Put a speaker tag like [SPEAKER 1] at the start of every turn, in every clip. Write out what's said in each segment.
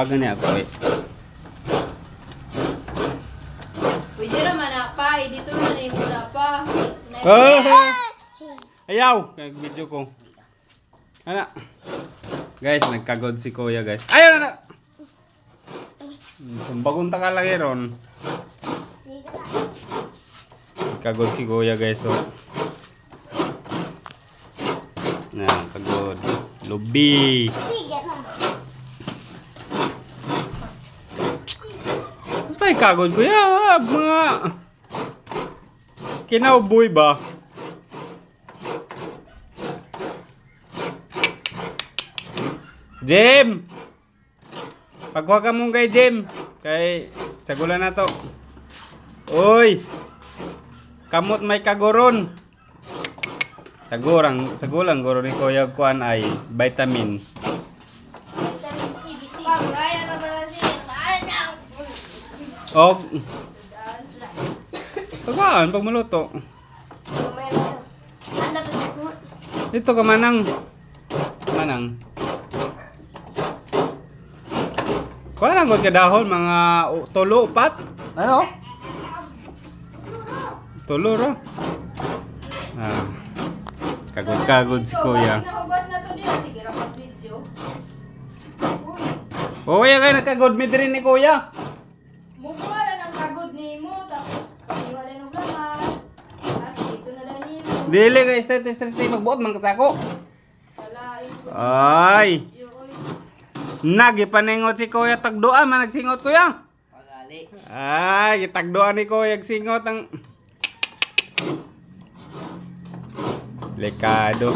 [SPEAKER 1] Pag gani ako eh.
[SPEAKER 2] Pwede naman pa, dito na rin muna pa.
[SPEAKER 1] Ayaw! Kaya video ko. Ano? Guys, nagkagod si Kuya guys. Ayaw na! Sumbagong ka lagi ron. Nagkagod si Kuya guys. So. Yan, kagod. Lubi. Mas may kagod Kuya. Mga kinauboy ba? Jim! Pagwag ka mong kay Jim. Kay sagulan na to. Uy! Kamot may kagoron. Sagulang guro ni Kuya Kuan ay vitamin.
[SPEAKER 2] Vitamin E, B, C.
[SPEAKER 3] Kaya na pala siya.
[SPEAKER 1] Og Tagaan pag maluto. Dito ka manang. Manang. Kuha lang ka dahon mga tulo upat. Ano? Tulo ra. Ah. Kagod si Kuya.
[SPEAKER 2] Pinahubas na to diyan. Sige, rapat video. Uy,
[SPEAKER 1] Kuya kayo nagkagod mi diri ni Kuya.
[SPEAKER 2] mukha na ng kagod ni mo. Tapos, paniwala ng lamas. Tapos, dito na lang nito.
[SPEAKER 1] Dili ka straight magbuot man kasako.
[SPEAKER 2] Walain ko.
[SPEAKER 1] Ay,
[SPEAKER 2] Uy.
[SPEAKER 1] nagipaningot si Kuya tagdoa man nagsingot Kuya.
[SPEAKER 3] Pagali.
[SPEAKER 1] Ay, tagdoa ni Kuya singot ang Lekado.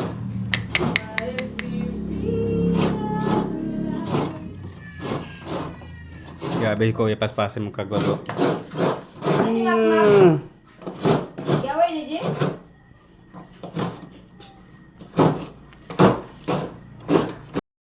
[SPEAKER 1] Grabe ko ipaspasin mo kagulo.
[SPEAKER 2] Si Mac Mac.